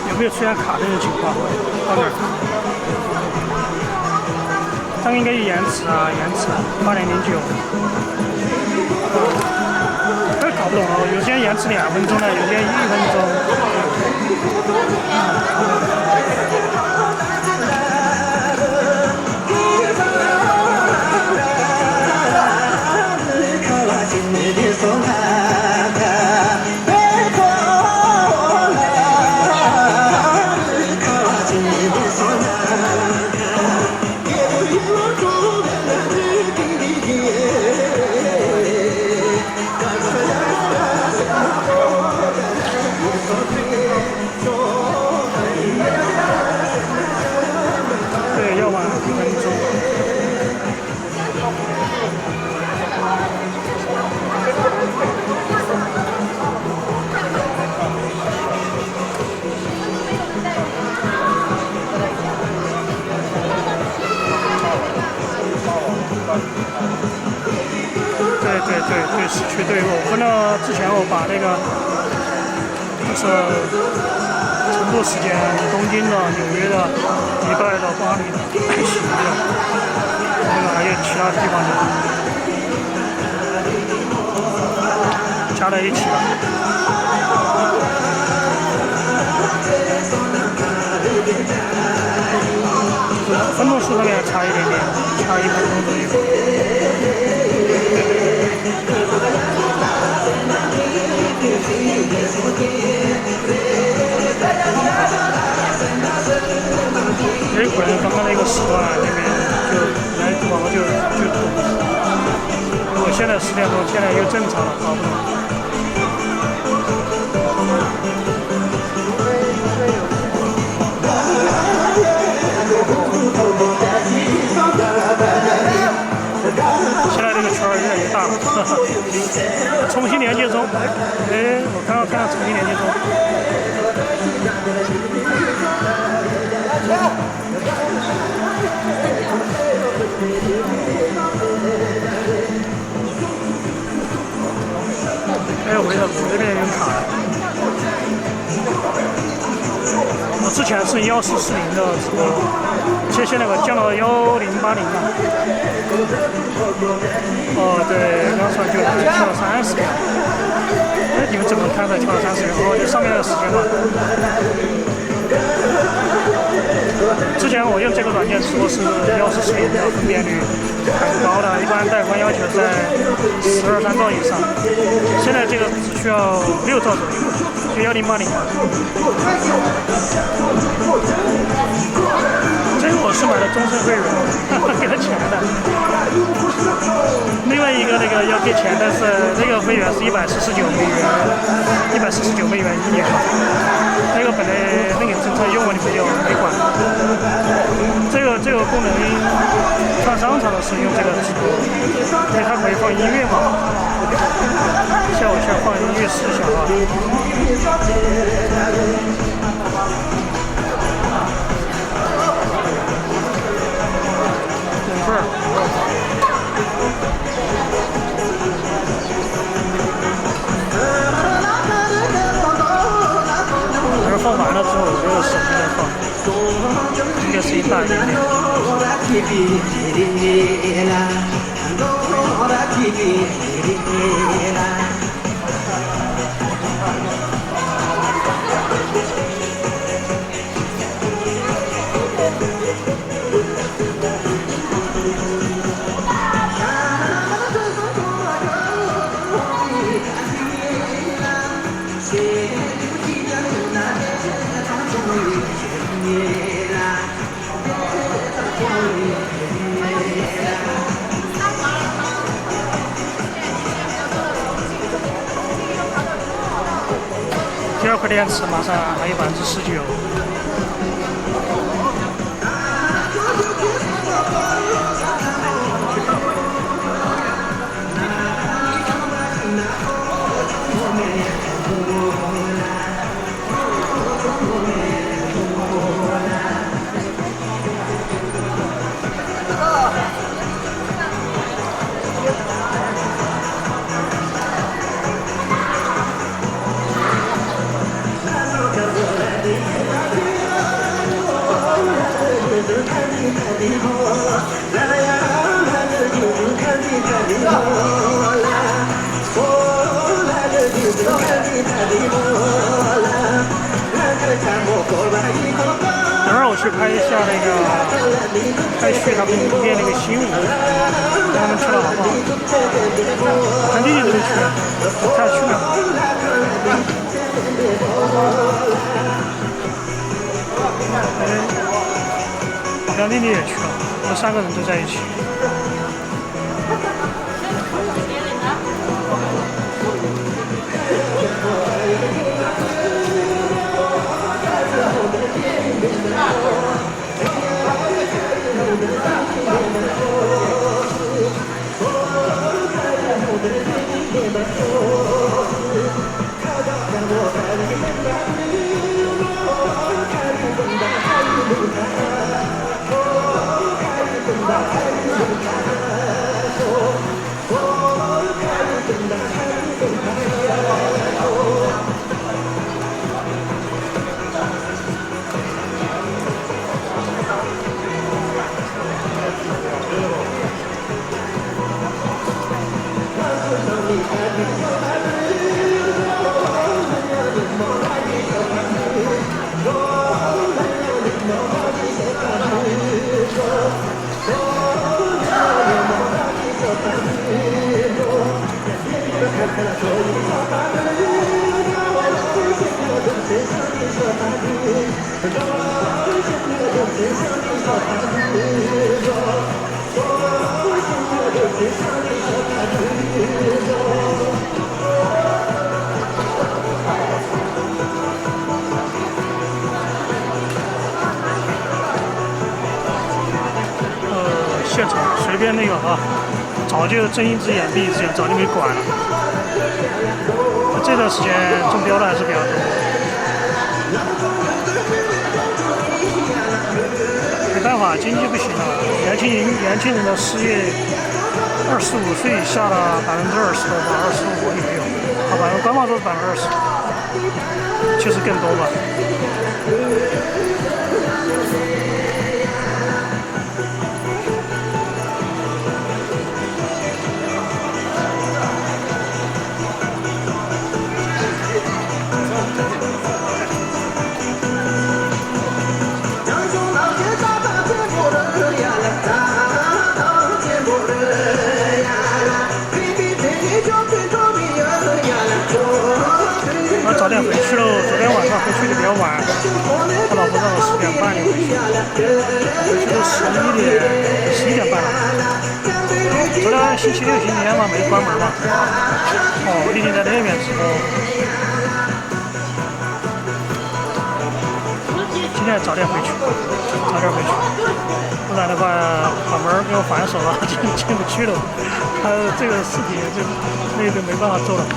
有没有出现卡这种情况？到哪儿？它应该有延迟啊，延迟8.09。这搞不懂啊，有些延迟2分钟的，有些1分钟。对，要晚1分钟。对，市区对，我看到之前我把那个就是成都时间、东京的、纽约的、迪拜的、巴黎的、悉尼的，那个还有其他地方的加在一起了。分钟数上面差一点点，差1分钟左右。哎，果然刚刚那个时段那边就来网络就堵。如果现在10点钟，现在又正常了，搞不懂。现在这个圈儿越来越大了，重新连接中。哎，我刚刚看到重新连接中。哎，我这边有卡了。我之前是1440的车，现在我降到1080了。哦，对，刚才就跳了30秒。哎，你们怎么看的跳了30秒？哦，这上面的时间段。之前我用这个软件说是1440的分辨率很高的，一般带宽要求在12、13兆以上。现在这个只需要6兆左右，就1080嘛。这个我是买的终身会员，给了钱的。另外一个要给钱，但是那个会员是149美元1年嘛。那个本来那个政策用我就没管。这个功能上商场的时候用这个，因为它可以放音乐嘛。下午先放音乐试一下啊。等会儿。放完了之后，我就手机再放，这个声音大一点。第二块电池马上还有19%。等会儿我去拍一下拍去他们练那个新舞，看他们去了好不好？咱弟弟都没去，他去了。杨弟弟也去了，我们3个人都在一起。现场随便那个啊，早就睁一只眼闭一只眼，早就没管了。这段时间中标的还是比较多。没办法，经济不行了，年轻人的失业，25岁以下的20%多吧，25%也有，好吧，官方说是20%，其实更多吧。早点回去喽。昨天晚上回去的比较晚，他老婆让我10点半就回去，回去都11点半了。昨天星期六、星期天嘛没关门嘛。哦，丽丽在那边直播。今天早点回去，不然的话把门给我反锁了，进不去了。他这个视频就那个没办法做了。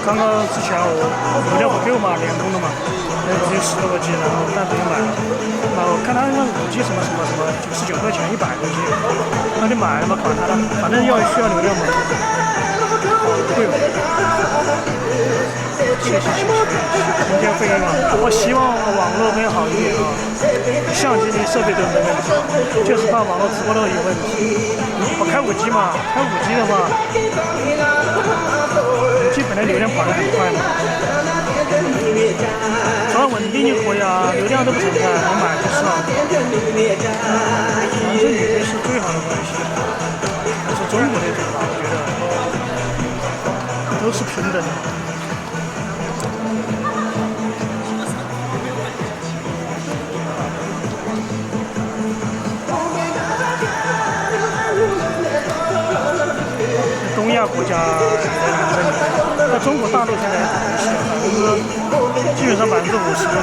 刚刚之前我流量不够嘛，联通的嘛，只有10多个 G， 然后单独就买了。然后看他那5G 什么99块钱100个 G， 那就买了嘛，管他的，反正需要流量嘛。会有。谢谢，空间费用啊！我希望网络会好一点啊，相机的设备都没问题，就是怕网络直播都有问题。我开5G嘛，开5G的话，5G本来流量跑得很快的，只要稳定就可以啊，流量都不存在，能买就是了。男生女的是最好的关系，还是中国那种吧，我觉得都是平等的。东亚国家在中国大陆现在基本上50%都是这种。